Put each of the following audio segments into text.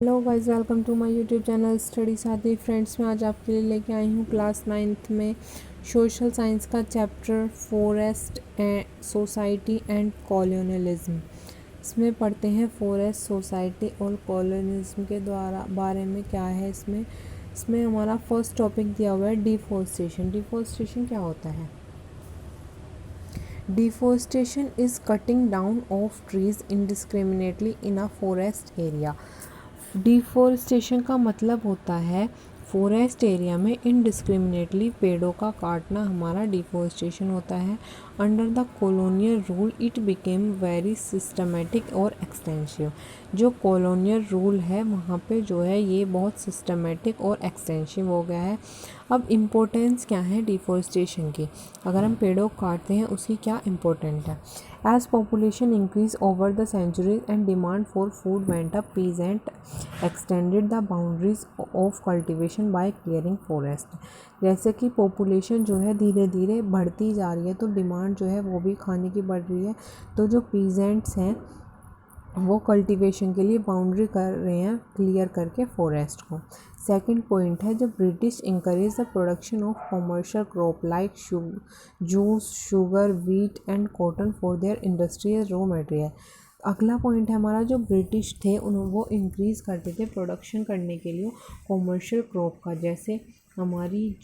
Hello guys, welcome to my YouTube channel study Saathi friends. मैं आज आपके लिए लेके आई हूँ क्लास 9th में सोशल साइंस का chapter forest and society and colonialism. इसमें पढ़ते हैं फॉरेस्ट, सोसाइटी और कॉलोनियलिज्म के द्वारा बारे में क्या है। इसमें हमारा फर्स्ट टॉपिक दिया हुआ है डिफॉरेस्टेशन। डिफॉरेस्टेशन क्या होता है? Deforestation is cutting down of trees indiscriminately in a forest area. Deforestation का मतलब होता है फॉरेस्ट एरिया में इनडिस्क्रिमिनेटली पेड़ों का काटना हमारा डिफॉरेस्टेशन होता है। Under the colonial rule it became very systematic और एक्सटेंसिव। जो कॉलोनियल रूल है वहाँ पे जो है ये बहुत सिस्टमेटिक और एक्सटेंसिव हो गया है। अब इम्पोर्टेंस क्या है डिफॉरेस्टेशन की? अगर हम पेड़ों को काटते हैं उसकी क्या इम्पोर्टेंट है? As population increase over the centuries and demand for food went up, peasant extended the boundaries of cultivation by clearing forest. जैसे कि पॉपुलेशन जो है धीरे धीरे बढ़ती जा रही है तो डिमांड जो है वो भी खाने की बढ़ रही है। तो जो पीजेंट्स हैं वो कल्टीवेशन के लिए बाउंड्री कर रहे हैं क्लियर करके फॉरेस्ट को। सेकंड पॉइंट है जब British encourage the production of commercial crop like juice, sugar, wheat and cotton for their industrial raw material. अगला पॉइंट है हमारा, जो ब्रिटिश थे वो इंक्रीज़ करते थे प्रोडक्शन करने के लिए कमर्शियल क्रॉप का, जैसे हमारी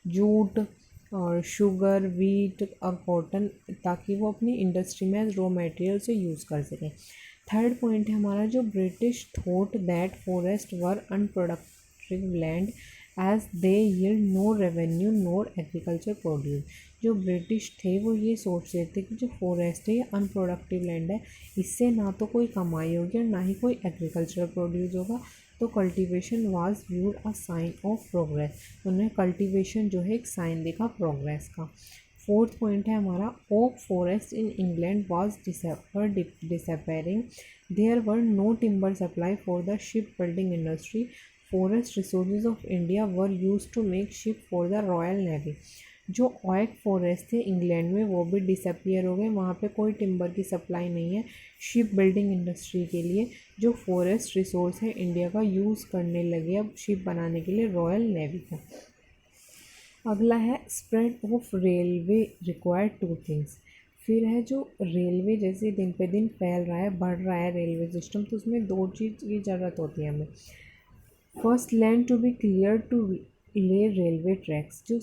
जूट और शुगर, व्हीट और कॉटन, ताकि वो अपनी इंडस्ट्री में रॉ मटेरियल से यूज़ कर सकें। थर्ड पॉइंट है हमारा, जो British thought that forest were unproductive land as they yield no revenue nor agriculture produce. जो ब्रिटिश थे वो ये सोचते थे कि जो फॉरेस्ट है ये अनप्रोडक्टिव लैंड है, इससे ना तो कोई कमाई होगी और ना ही कोई एग्रीकल्चर प्रोड्यूस होगा। तो cultivation was viewed a sign of progress. उन्हें कल्टीवेशन जो है एक साइन देखा प्रोग्रेस का। फोर्थ पॉइंट है हमारा, oak forest in England was disappearing. There were no timber supply for the ship building industry. Forest resources of India were use to make ship for the royal navy. जो oak forest थे England में वो भी disappear हो गए, वहाँ पे कोई टिम्बर की सप्लाई नहीं है शिप बिल्डिंग इंडस्ट्री के लिए। जो फॉरेस्ट रिसोर्स है इंडिया का यूज़ करने लगे अब शिप बनाने के लिए रॉयल नेवी का। अगला है spread of railway required two things. फिर है जो रेलवे जैसे दिन पे दिन फैल रहा है, बढ़ रहा है रेलवे सिस्टम, तो उसमें दो चीज़ की ज़रूरत होती है हमें। First, land to be clear to lay railway tracks. जो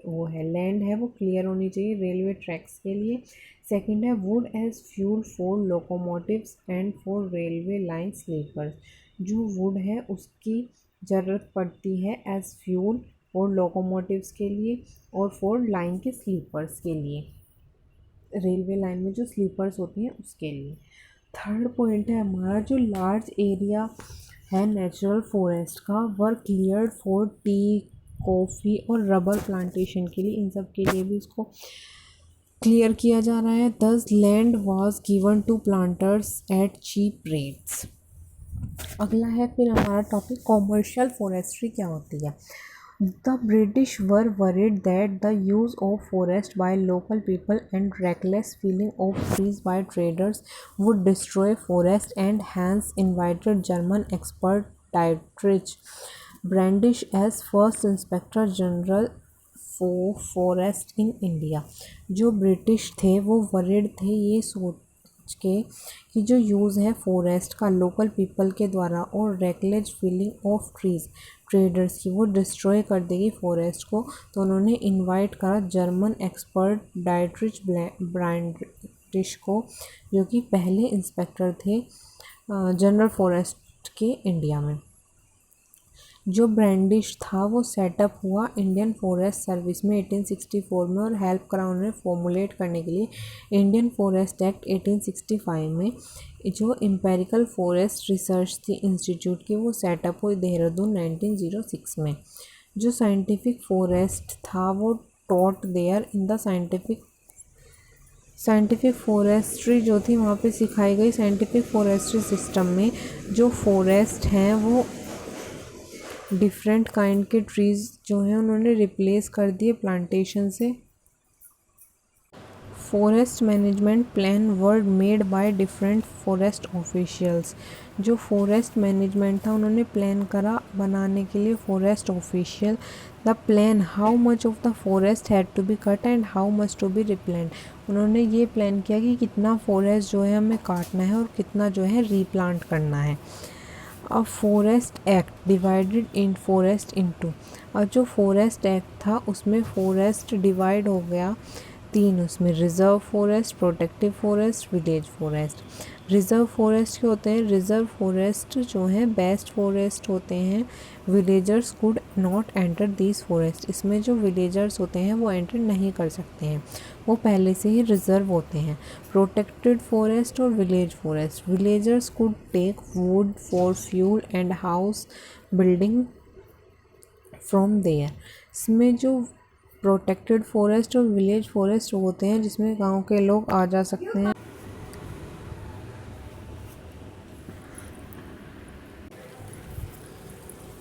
वो है लैंड है वो क्लियर होनी चाहिए रेलवे ट्रैक्स के लिए। सेकंड है wood as fuel for locomotives and for railway line sleepers. जो वुड है उसकी ज़रूरत पड़ती है एज फ्यूल फॉर लोकोमोटिव्स के लिए और फॉर लाइन के स्लीपर्स के लिए, रेलवे लाइन में जो स्लीपर्स होती हैं उसके लिए। थर्ड पॉइंट है हमारा, जो लार्ज एरिया है नेचुरल फॉरेस्ट का वर क्लियर्ड फॉर टी, कॉफ़ी और रबर प्लांटेशन के लिए, इन सब के लिए भी इसको क्लियर किया जा रहा है। Thus land was given to planters at cheap rates. अगला है फिर हमारा टॉपिक कॉमर्शियल फॉरेस्ट्री क्या होती है। The British were worried that the use of forest by local people and reckless felling of trees by traders would destroy forest, and hence invited German expert Dietrich Brandisch as first Inspector General for Forest in India। जो British थे वो worried थे ये सोच के कि जो use है फॉरेस्ट का लोकल पीपल के द्वारा और रेकलेज फीलिंग ऑफ ट्रीज ट्रेडर्स की, वो डिस्ट्रॉय कर देगी फॉरेस्ट को। तो उन्होंने इनवाइट करा जर्मन एक्सपर्ट डाइट्रिच ब्रांडिश को, जो कि पहले इंस्पेक्टर थे जनरल फॉरेस्ट के इंडिया में। जो ब्रांडिश था वो सेटअप हुआ इंडियन फॉरेस्ट सर्विस में 1864 में और हेल्प करा उन्हें फॉर्मुलेट करने के लिए इंडियन फॉरेस्ट एक्ट 1865 में। जो एम्पेरिकल फॉरेस्ट रिसर्च थी इंस्टीट्यूट की वो सेटअप हुई देहरादून 1906 में। जो साइंटिफिक फॉरेस्ट था वो taught there in the scientific forestry जो थी वहाँ पे सिखाई गई। साइंटिफिक फॉरेस्ट्री सिस्टम में जो फॉरेस्ट हैं वो डिफरेंट काइंड के ट्रीज़ जो हैं उन्होंने रिप्लेस कर दिए प्लांटेशन से। Forest management plan were made by different forest officials. जो फॉरेस्ट मैनेजमेंट था उन्होंने प्लान करा बनाने के लिए forest official the plan how much of the forest had to be cut and how much to be replant. उन्होंने ये plan किया कि कितना फॉरेस्ट जो है हमें काटना है और कितना जो है रीप्लांट करना है। A forest act divided in forest into. और जो फॉरेस्ट एक्ट था उसमें फॉरेस्ट डिवाइड हो गया तीन, उसमें reserve forest, protective forest, village forest. Reserve forest क्या होते हैं? रिजर्व फॉरेस्ट जो हैं बेस्ट फॉरेस्ट होते हैं। Villagers could not enter these forest. इसमें जो विलेजर्स होते हैं वो एंटर नहीं कर सकते हैं, वो पहले से ही रिजर्व होते हैं। प्रोटेक्टेड फॉरेस्ट और village forest, villagers could take wood for fuel and house building from there. इसमें जो प्रोटेक्टेड फॉरेस्ट और विलेज फॉरेस्ट होते हैं जिसमें गांव के लोग आ जा सकते हैं।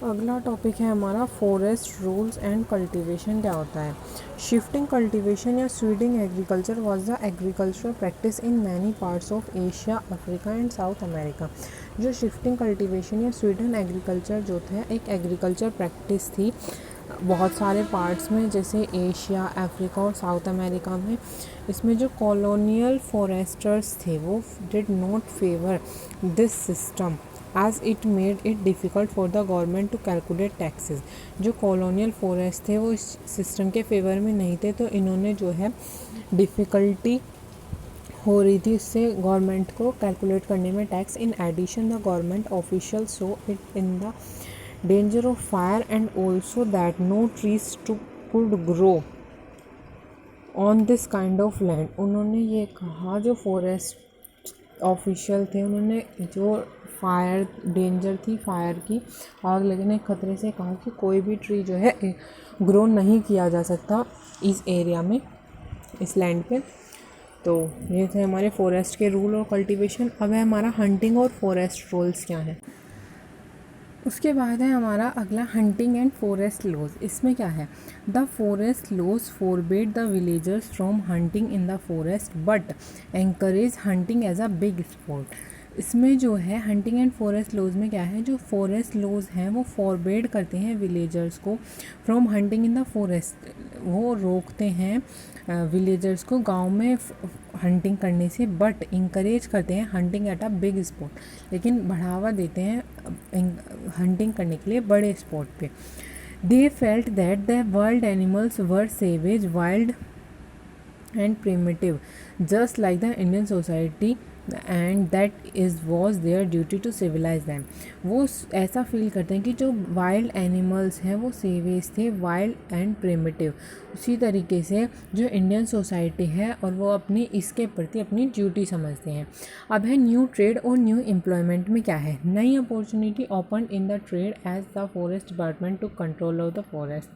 अगला टॉपिक है हमारा फॉरेस्ट रूल्स एंड कल्टीवेशन क्या होता है। शिफ्टिंग कल्टीवेशन या स्वीडिंग agriculture was the agricultural practice in many parts of Asia, Africa and south America. जो शिफ्टिंग कल्टीवेशन या स्वीडन एग्रीकल्चर जो था एक एग्रीकल्चर प्रैक्टिस थी बहुत सारे पार्ट्स में, जैसे एशिया, अफ्रीका और साउथ अमेरिका में। इसमें जो कॉलोनियल फॉरेस्टर्स थे वो did not favour this system as it made it difficult for the government to calculate taxes। जो कॉलोनियल फॉरेस्ट थे वो इस सिस्टम के फेवर में नहीं थे, तो इन्होंने जो है डिफ़िकल्टी हो रही थी इससे गवर्नमेंट को कैलकुलेट करने में tax. In addition the government official saw it in the danger of fire and also that no trees too could grow on this kind of land. उन्होंने ये कहा, जो फॉरेस्ट ऑफिशियल थे उन्होंने जो फायर डेंजर थी, फायर की आग लगने के खतरे से कहा कि कोई भी ट्री जो है ग्रो नहीं किया जा सकता इस एरिया में, इस लैंड पे। तो ये थे हमारे फॉरेस्ट के रूल और कल्टीवेशन। अब है हमारा हंटिंग और फॉरेस्ट रूल्स क्या है। उसके बाद है हमारा अगला हंटिंग एंड फॉरेस्ट लॉज। इसमें क्या है? The forest laws forbid the villagers from hunting in the forest but encourage hunting as a big sport. इसमें जो है हंटिंग एंड फॉरेस्ट लॉज में क्या है, जो फॉरेस्ट लॉज हैं वो फॉरबिड करते हैं विलेजर्स को from hunting in the forest. वो रोकते हैं विलेजर्स को गांव में हंटिंग करने से, बट इंकरेज करते हैं hunting at a big spot, लेकिन बढ़ावा देते हैं हंटिंग करने के लिए बड़े स्पॉट पे। They felt that the wild animals were savage, wild and primitive just like the Indian society and that is was their duty to civilise them. वो ऐसा फील करते हैं कि जो वाइल्ड एनिमल्स हैं वो सेवेज थे, वाइल्ड एंड प्रिमिटिव। उसी तरीके से जो इंडियन सोसाइटी है और वो अपनी इसके प्रति अपनी ड्यूटी समझते हैं। अब है न्यू ट्रेड और न्यू एम्प्लॉयमेंट में क्या है। नई opportunity open in the trade as the forest department to control of the forest.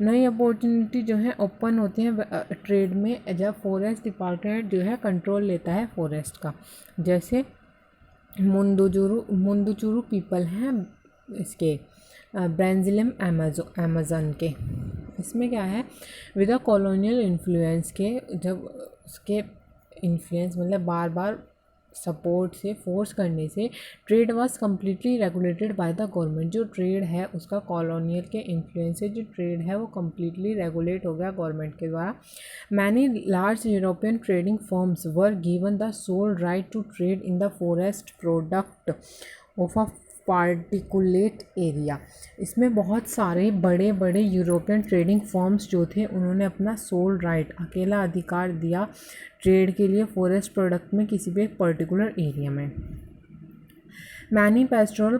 नई अपॉर्चुनिटी जो है ओपन होती हैं ट्रेड में जब फॉरेस्ट डिपार्टमेंट जो है कंट्रोल लेता है फॉरेस्ट का। जैसे मुंदुचुरु पीपल हैं इसके ब्राज़ीलियम अमेज़न के। इसमें क्या है, विद अ कॉलोनियल इन्फ्लुएंस के, जब उसके इन्फ्लुएंस मतलब बार बार सपोर्ट से, फोर्स करने से, trade was completely regulated by the government. जो ट्रेड है उसका कॉलोनियल के इन्फ्लुएंस से जो ट्रेड है वो कम्प्लीटली रेगुलेट हो गया गवर्नमेंट के द्वारा। Many large European trading firms were given the sole right to trade in the forest product of a particulate area. इसमें बहुत सारे बड़े बड़े यूरोपियन ट्रेडिंग फर्म्स जो थे उन्होंने अपना सोल राइट, अकेला अधिकार दिया ट्रेड के लिए फॉरेस्ट प्रोडक्ट में किसी भी एक पर्टिकुलर एरिया में। Many pastoral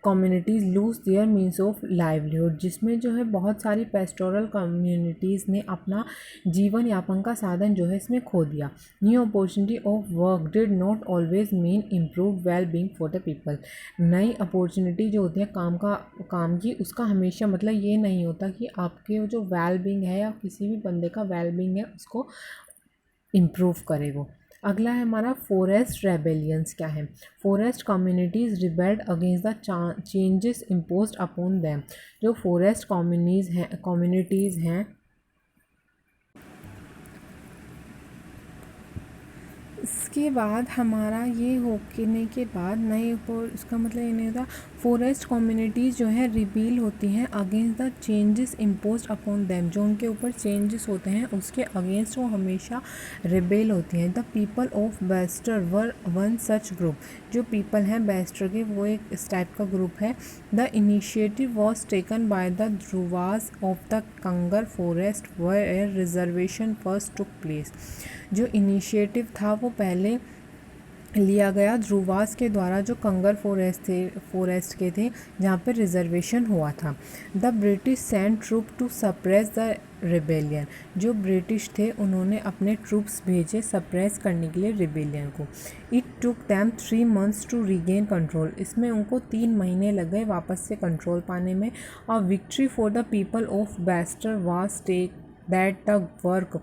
communities lose their means of livelihood. जिसमें जो है बहुत सारी पेस्टोरल कम्युनिटीज़ ने अपना जीवन यापन का साधन जो है इसमें खो दिया। New opportunity of work did not always mean improve well being for the people. नई अपॉर्चुनिटी जो होती है काम की, उसका हमेशा मतलब ये नहीं होता कि आपके जो वेल बींग है या किसी भी बंदे का वेल बींग है उसको इम्प्रूव करे वो। अगला है हमारा फॉरेस्ट रेबेलियंस क्या है। Forest communities rebelled against the changes imposed upon them. जो फॉरेस्ट कम्युनिटीज़ हैं इसके बाद हमारा ये होने के बाद नए इसका मतलब ये नहीं होता, फॉरेस्ट कम्युनिटीज़ जो है रिबील होती हैं against the changes imposed upon them, जो उनके ऊपर चेंजेस होते हैं उसके अगेंस्ट वो हमेशा रिबेल होती हैं। The people of Bastar were one such group, जो पीपल हैं बेस्टर के वो एक इस टाइप का ग्रुप है। The initiative was taken by the Dhruvas of the Kanger forest where reservation first took place, जो इनिशिएटिव था वो पहले लिया गया ध्रुवास के द्वारा जो कंगर फॉरेस्ट के थे जहाँ पे रिजर्वेशन हुआ था। The British sent troop to suppress the rebellion, जो ब्रिटिश थे उन्होंने अपने ट्रूप्स भेजे सप्रेस करने के लिए रिबेलियन को। It took them 3 months to regain control, इसमें उनको 3 महीने लग गए वापस से कंट्रोल पाने में। और victory for the people of Bastar was take that the work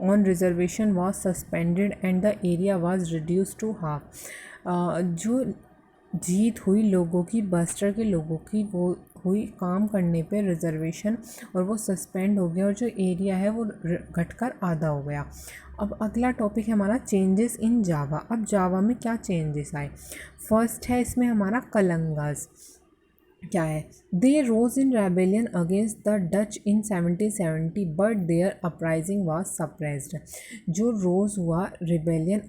on reservation was suspended and the area was reduced to half। जो जीत हुई लोगों की, बस्टर के लोगों की, वो हुई काम करने पे रिजर्वेशन, और वो सस्पेंड हो गया और जो एरिया है वो घटकर आधा हो गया। अब अगला टॉपिक है हमारा चेंजेस इन जावा। अब जावा में क्या चेंजेस आए? फर्स्ट है इसमें हमारा कलंगास। क्या है? They rose in rebellion against the Dutch in 1770 but their uprising was suppressed. जो रोज़ हुआ रिबेलियन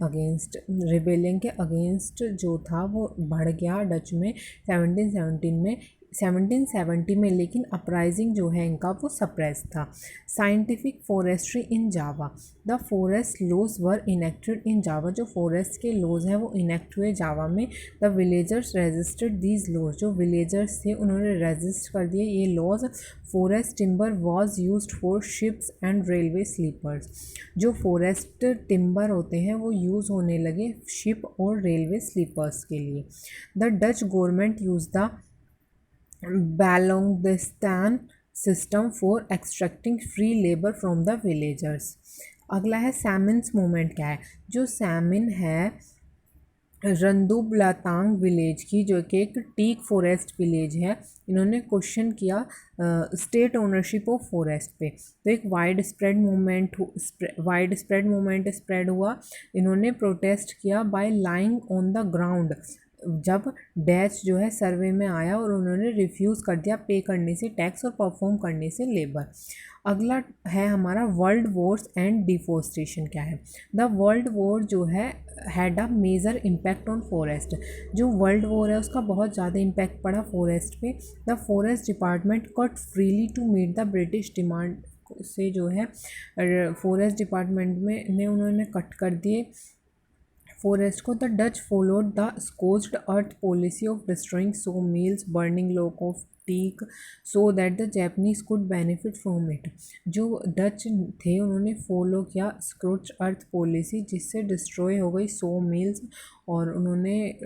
के अगेंस्ट जो था वो बढ़ गया डच में 1770 में, लेकिन अपराइजिंग जो है इनका वो सप्रेस था। Scientific forestry in Java. The forest laws were enacted in Java, जो फॉरेस्ट के लॉज हैं वो इनेक्ट हुए जावा में। The villagers resisted these laws, जो विलेजर्स थे उन्होंने रेजिस्ट कर दिए ये laws. Forest timber was used for ships and railway sleepers, जो फॉरेस्ट टिम्बर होते हैं वो यूज़ होने लगे शिप और रेलवे स्लीपर्स के लिए। The Dutch government use the बैलोंगिस्तान system for extracting free labour from the villagers. अगला है सैमिन्स मूवमेंट। क्या है? जो सैमिन है रंदुबलातांग विलेज की, जो कि एक टीक फॉरेस्ट विलेज है, इन्होंने क्वेश्चन किया स्टेट ओनरशिप ऑफ फॉरेस्ट पे। तो एक वाइड स्प्रेड मूवमेंट स्प्रेड हुआ। इन्होंने प्रोटेस्ट किया bye lying on the ground, जब डैच जो है सर्वे में आया और उन्होंने रिफ्यूज़ कर दिया पे करने से टैक्स और परफॉर्म करने से लेबर। अगला है हमारा वर्ल्ड वॉर्स एंड डिफोरेस्टेशन। क्या है? द वर्ल्ड वॉर जो है had a major impact on forest, जो वर्ल्ड वॉर है उसका बहुत ज़्यादा इम्पैक्ट पड़ा फॉरेस्ट पे। The forest department cut freely to meet the British demand से, जो है फॉरेस्ट डिपार्टमेंट में ने उन्होंने कट कर दिए फॉरेस्ट को। The Dutch followed the scorched earth policy of destroying saw mills, burning logs of teak so that the Japanese could benefit from it. जो डच थे उन्होंने फॉलो किया स्कोच्ड अर्थ पॉलिसी, जिससे डिस्ट्रॉय हो गई सो मील्स, और उन्होंने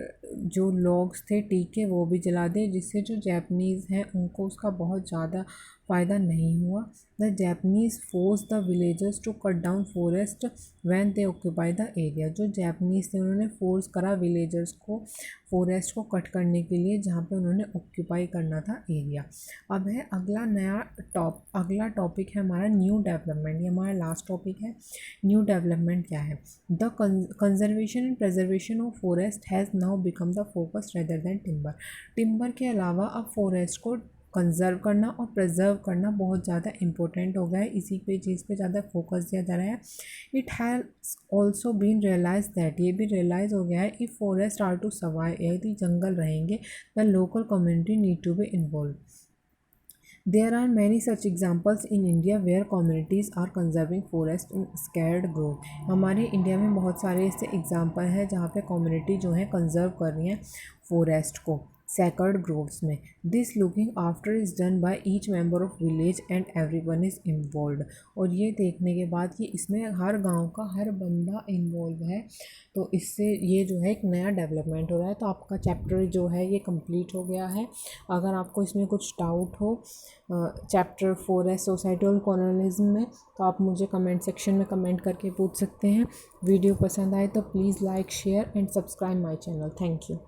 जो लॉग्स थे टीक के वो भी जला दिए, जिससे जो जैपनीज़ हैं उनको उसका बहुत ज़्यादा फ़ायदा नहीं हुआ। The Japanese force the villagers to cut down forest when they occupy the area, जो जैपनीज़ थे उन्होंने फोर्स करा विलेजर्स को फॉरेस्ट को कट करने के लिए जहाँ पे उन्होंने ऑक्यूपाई करना था एरिया। अब है अगला टॉपिक है हमारा न्यू डेवलपमेंट। ये हमारा लास्ट टॉपिक है। न्यू डेवलपमेंट क्या है? The conservation and preservation of forest has now become the focus rather than timber. Timber के अलावा अब फॉरेस्ट को कंजर्व करना और प्रिजर्व करना बहुत ज़्यादा इंपॉर्टेंट हो गया है, इसी पे चीज़ पे ज़्यादा फोकस दिया जा रहा है। It has also been realise that, ये भी रियलाइज़ हो गया है, if forest are to survive, यदि जंगल रहेंगे the local community need to be involve. There are many such examples in India where communities are conserving forest in scared grove। हमारे India में बहुत सारे ऐसे एग्जाम्पल हैं जहाँ पे कम्युनिटी जो है कंजर्व कर रही हैं फॉरेस्ट को सैकर्ड ग्रोव्स में। This looking after is done by each member of village and everyone is involve. और ये देखने के बाद कि इसमें हर गांव का हर बंदा इन्वॉल्व है, तो इससे ये जो है एक नया डेवलपमेंट हो रहा है। तो आपका चैप्टर जो है ये कंप्लीट हो गया है। अगर आपको इसमें कुछ डाउट हो चैप्टर 4 है सोसाइटी और कॉलोनिज्म में, तो आप मुझे कमेंट सेक्शन में कमेंट करके पूछ सकते हैं। वीडियो पसंद आए तो please like share and subscribe my channel. Thank you.